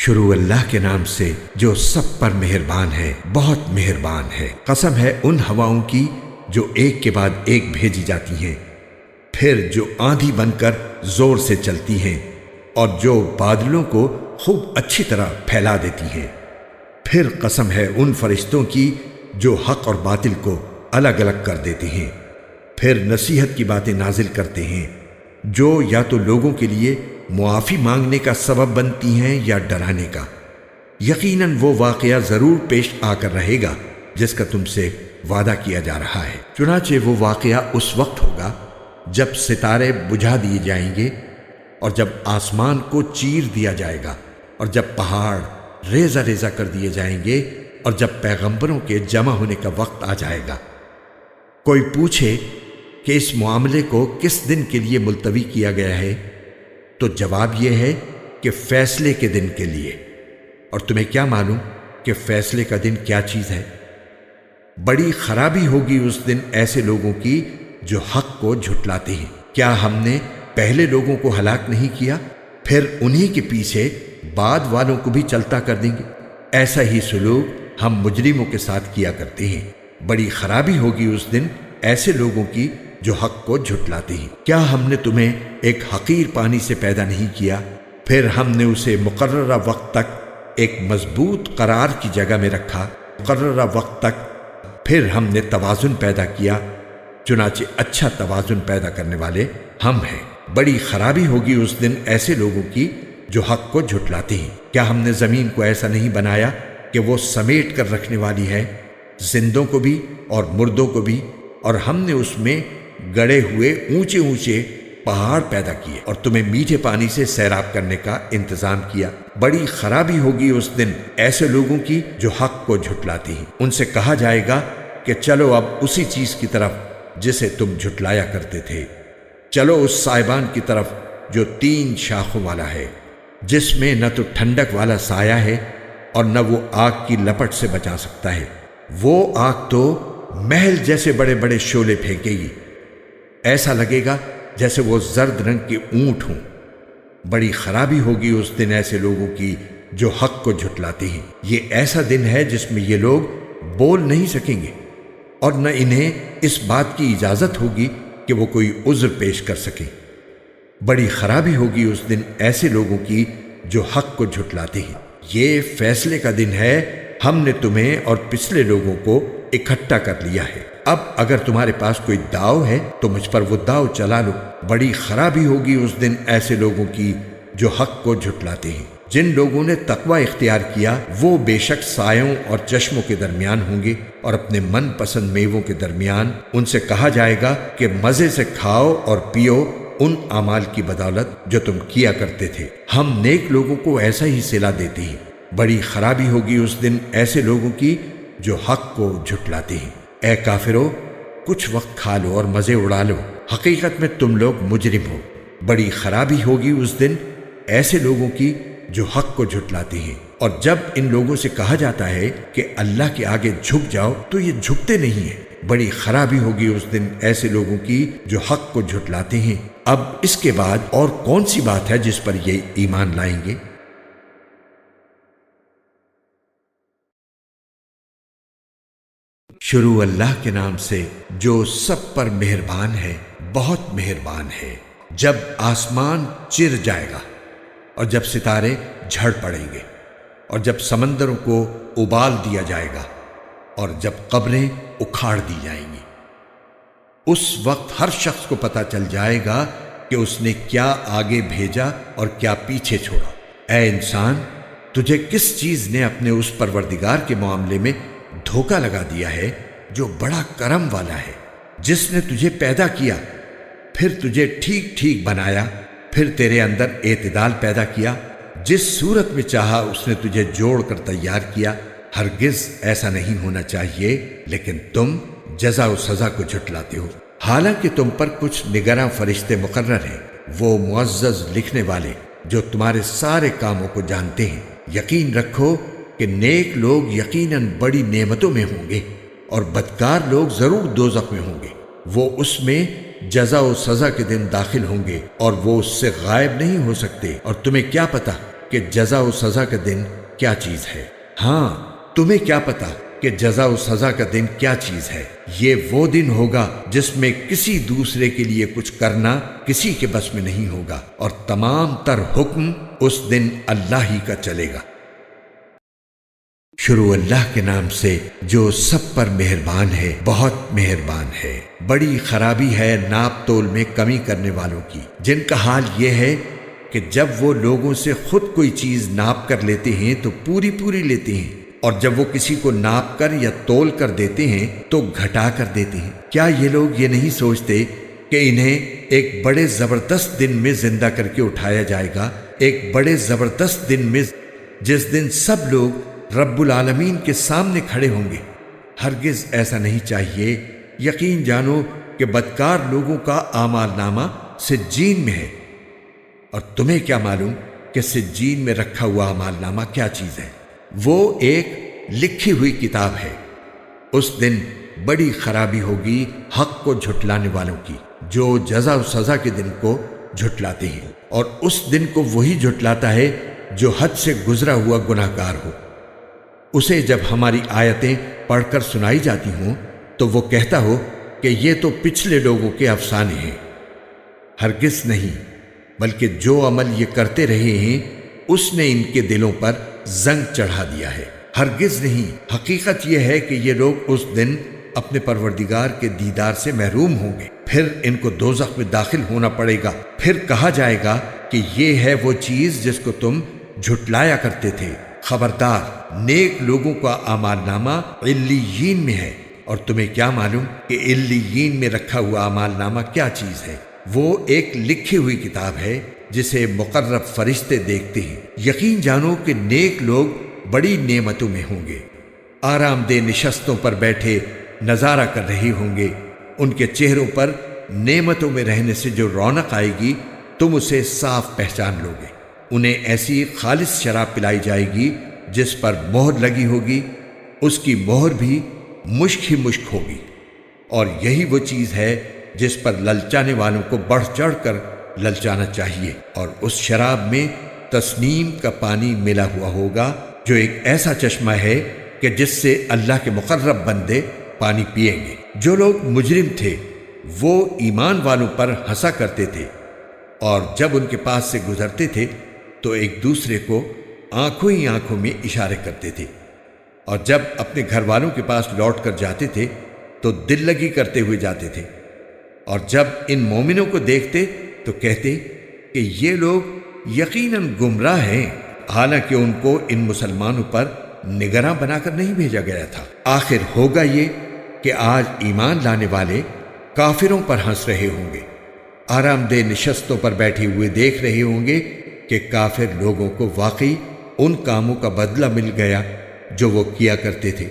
شروع اللہ کے نام سے جو سب پر مہربان ہے، بہت مہربان ہے۔ قسم ہے ان ہواؤں کی جو ایک کے بعد ایک بھیجی جاتی ہیں، پھر جو آندھی بن کر زور سے چلتی ہیں، اور جو بادلوں کو خوب اچھی طرح پھیلا دیتی ہیں۔ پھر قسم ہے ان فرشتوں کی جو حق اور باطل کو الگ الگ کر دیتے ہیں، پھر نصیحت کی باتیں نازل کرتے ہیں جو یا تو لوگوں کے لیے معافی مانگنے کا سبب بنتی ہیں یا ڈرانے کا۔ یقیناً وہ واقعہ ضرور پیش آ کر رہے گا جس کا تم سے وعدہ کیا جا رہا ہے۔ چنانچہ وہ واقعہ اس وقت ہوگا جب ستارے بجھا دیے جائیں گے، اور جب آسمان کو چیر دیا جائے گا، اور جب پہاڑ ریزہ ریزہ کر دیے جائیں گے، اور جب پیغمبروں کے جمع ہونے کا وقت آ جائے گا۔ کوئی پوچھے کہ اس معاملے کو کس دن کے لیے ملتوی کیا گیا ہے، تو جواب یہ ہے کہ فیصلے کے دن کے لیے۔ اور تمہیں کیا معلوم کہ فیصلے کا دن کیا چیز ہے؟ بڑی خرابی ہوگی اس دن ایسے لوگوں کی جو حق کو جھٹلاتے ہیں۔ کیا ہم نے پہلے لوگوں کو ہلاک نہیں کیا؟ پھر انہی کے پیچھے بعد والوں کو بھی چلتا کر دیں گے۔ ایسا ہی سلوک ہم مجرموں کے ساتھ کیا کرتے ہیں۔ بڑی خرابی ہوگی اس دن ایسے لوگوں کی جو حق کو جھٹلاتے ہیں۔ کیا ہم نے تمہیں ایک حقیر پانی سے پیدا نہیں کیا، پھر ہم نے اسے مقررہ وقت تک ایک مضبوط قرار کی جگہ میں رکھا، مقررہ وقت تک پھر ہم نے توازن پیدا کیا، چنانچہ اچھا توازن پیدا کرنے والے ہم ہیں۔ بڑی خرابی ہوگی اس دن ایسے لوگوں کی جو حق کو جھٹلاتے ہیں۔ کیا ہم نے زمین کو ایسا نہیں بنایا کہ وہ سمیٹ کر رکھنے والی ہے، زندوں کو بھی اور مردوں کو بھی، اور ہم نے اس میں گڑے ہوئے اونچے اونچے پہاڑ پیدا کیے، اور تمہیں میٹھے پانی سے سیراب کرنے کا انتظام کیا۔ بڑی خرابی ہوگی اس دن ایسے لوگوں کی جو حق کو جھٹلاتے ہیں۔ ان سے کہا جائے گا کہ چلو اب اسی چیز کی طرف جسے تم جھٹلایا کرتے تھے، چلو اس سائبان کی طرف جو 3 شاخوں والا ہے، جس میں نہ تو ٹھنڈک والا سایہ ہے اور نہ وہ آگ کی لپٹ سے بچا سکتا ہے۔ وہ آگ تو محل جیسے بڑے بڑے شعلے پھینکے گی، ایسا لگے گا جیسے وہ زرد رنگ کے اونٹ ہوں۔ بڑی خرابی ہوگی اس دن ایسے لوگوں کی جو حق کو جھٹلاتے ہیں۔ یہ ایسا دن ہے جس میں یہ لوگ بول نہیں سکیں گے، اور نہ انہیں اس بات کی اجازت ہوگی کہ وہ کوئی عذر پیش کر سکیں۔ بڑی خرابی ہوگی اس دن ایسے لوگوں کی جو حق کو جھٹلاتے ہیں۔ یہ فیصلے کا دن ہے، ہم نے تمہیں اور پچھلے لوگوں کو اکٹھا کر لیا ہے۔ اب اگر تمہارے پاس کوئی داؤ ہے تو مجھ پر وہ داؤ چلا لو۔ بڑی خرابی ہوگی اس دن ایسے لوگوں کی جو حق کو جھٹلاتے ہیں۔ جن لوگوں نے تقوی اختیار کیا وہ بے شک سایوں اور چشموں کے درمیان ہوں گے، اور اپنے من پسند میووں کے درمیان۔ ان سے کہا جائے گا کہ مزے سے کھاؤ اور پیو ان اعمال کی بدولت جو تم کیا کرتے تھے، ہم نیک لوگوں کو ایسا ہی صلہ دیتے ہیں۔ بڑی خرابی ہوگی اس دن ایسے لوگوں کی جو حق کو جھٹلاتے ہیں۔ اے کافرو، کچھ وقت کھا لو اور مزے اڑا لو، حقیقت میں تم لوگ مجرم ہو۔ بڑی خرابی ہوگی اس دن ایسے لوگوں کی جو حق کو جھٹلاتے ہیں۔ اور جب ان لوگوں سے کہا جاتا ہے کہ اللہ کے آگے جھک جاؤ تو یہ جھکتے نہیں ہیں۔ بڑی خرابی ہوگی اس دن ایسے لوگوں کی جو حق کو جھٹلاتے ہیں۔ اب اس کے بعد اور کون سی بات ہے جس پر یہ ایمان لائیں گے؟ شروع اللہ کے نام سے جو سب پر مہربان ہے، بہت مہربان ہے۔ جب آسمان چر جائے گا، اور جب ستارے جھڑ پڑیں گے، اور جب سمندروں کو ابال دیا جائے گا، اور جب قبریں اکھاڑ دی جائیں گی، اس وقت ہر شخص کو پتہ چل جائے گا کہ اس نے کیا آگے بھیجا اور کیا پیچھے چھوڑا۔ اے انسان، تجھے کس چیز نے اپنے اس پروردگار کے معاملے میں دھوکہ لگا دیا ہے جو بڑا کرم والا ہے، جس نے تجھے پیدا کیا، پھر تجھے ٹھیک ٹھیک بنایا، پھر تیرے اندر اعتدال پیدا کیا، جس صورت میں چاہا اس نے تجھے جوڑ کر تیار کیا۔ ہرگز ایسا نہیں ہونا چاہیے، لیکن تم جزا و سزا کو جھٹلاتے ہو، حالانکہ تم پر کچھ نگراں فرشتے مقرر ہیں، وہ معزز لکھنے والے جو تمہارے سارے کاموں کو جانتے ہیں۔ یقین رکھو کہ نیک لوگ یقیناً بڑی نعمتوں میں ہوں گے، اور بدکار لوگ ضرور دوزخ میں ہوں گے۔ وہ اس میں جزا و سزا کے دن داخل ہوں گے، اور وہ اس سے غائب نہیں ہو سکتے۔ اور تمہیں کیا پتہ کہ جزا و سزا کا دن کیا چیز ہے۔ ہاں، تمہیں کیا پتا کہ جزا و سزا کا دن کیا چیز ہے؟ یہ وہ دن ہوگا جس میں کسی دوسرے کے لیے کچھ کرنا کسی کے بس میں نہیں ہوگا، اور تمام تر حکم اس دن اللہ ہی کا چلے گا۔ شروع اللہ کے نام سے جو سب پر مہربان ہے، بہت مہربان ہے۔ بڑی خرابی ہے ناپ تول میں کمی کرنے والوں کی، جن کا حال یہ ہے کہ جب وہ لوگوں سے خود کوئی چیز ناپ کر لیتے ہیں تو پوری پوری لیتے ہیں، اور جب وہ کسی کو ناپ کر یا تول کر دیتے ہیں تو گھٹا کر دیتے ہیں۔ کیا یہ لوگ یہ نہیں سوچتے کہ انہیں ایک بڑے زبردست دن میں زندہ کر کے اٹھایا جائے گا، ایک بڑے زبردست دن میں جس دن سب لوگ رب العالمین کے سامنے کھڑے ہوں گے؟ ہرگز ایسا نہیں چاہیے۔ یقین جانو کہ بدکار لوگوں کا اعمال نامہ سجین میں ہے، اور تمہیں کیا معلوم کہ سجین میں رکھا ہوا اعمال نامہ کیا چیز ہے؟ وہ ایک لکھی ہوئی کتاب ہے۔ اس دن بڑی خرابی ہوگی حق کو جھٹلانے والوں کی، جو جزا و سزا کے دن کو جھٹلاتے ہیں، اور اس دن کو وہی جھٹلاتا ہے جو حد سے گزرا ہوا گناہ گار ہو۔ اسے جب ہماری آیتیں پڑھ کر سنائی جاتی ہوں تو وہ کہتا ہو کہ یہ تو پچھلے لوگوں کے افسانے ہیں۔ ہرگز نہیں، بلکہ جو عمل یہ کرتے رہے ہیں اس نے ان کے دلوں پر زنگ چڑھا دیا ہے۔ ہرگز نہیں، حقیقت یہ ہے کہ یہ لوگ اس دن اپنے پروردگار کے دیدار سے محروم ہوں گے، پھر ان کو دوزخ میں داخل ہونا پڑے گا، پھر کہا جائے گا کہ یہ ہے وہ چیز جس کو تم جھٹلایا کرتے تھے۔ خبردار، نیک لوگوں کا اعمال نامہ علیین میں ہے، اور تمہیں کیا معلوم کہ علیین میں رکھا ہوا اعمال نامہ کیا چیز ہے؟ وہ ایک لکھی ہوئی کتاب ہے جسے مقرب فرشتے دیکھتے ہیں۔ یقین جانو کہ نیک لوگ بڑی نعمتوں میں ہوں گے، آرام دہ نشستوں پر بیٹھے نظارہ کر رہے ہوں گے۔ ان کے چہروں پر نعمتوں میں رہنے سے جو رونق آئے گی تم اسے صاف پہچان لو گے۔ انہیں ایسی خالص شراب پلائی جائے گی جس پر مہر لگی ہوگی، اس کی مہر بھی مشک ہی مشک ہوگی، اور یہی وہ چیز ہے جس پر للچانے والوں کو بڑھ چڑھ کر للچانا چاہیے۔ اور اس شراب میں تسنیم کا پانی ملا ہوا ہوگا، جو ایک ایسا چشمہ ہے کہ جس سے اللہ کے مقرب بندے پانی پئیں گے۔ جو لوگ مجرم تھے وہ ایمان والوں پر ہنسا کرتے تھے، اور جب ان کے پاس سے گزرتے تھے تو ایک دوسرے کو آنکھوں ہی آنکھوں میں اشارے کرتے تھے، اور جب اپنے گھر والوں کے پاس لوٹ کر جاتے تھے تو دل لگی کرتے ہوئے جاتے تھے، اور جب ان مومنوں کو دیکھتے تو کہتے کہ یہ لوگ یقیناً گمراہ ہیں، حالانکہ ان کو ان مسلمانوں پر نگراں بنا کر نہیں بھیجا گیا تھا۔ آخر ہوگا یہ کہ آج ایمان لانے والے کافروں پر ہنس رہے ہوں گے، آرام دہ نشستوں پر بیٹھے ہوئے دیکھ رہے ہوں گے کہ کافر لوگوں کو واقعی ان کاموں کا بدلہ مل گیا جو وہ کیا کرتے تھے۔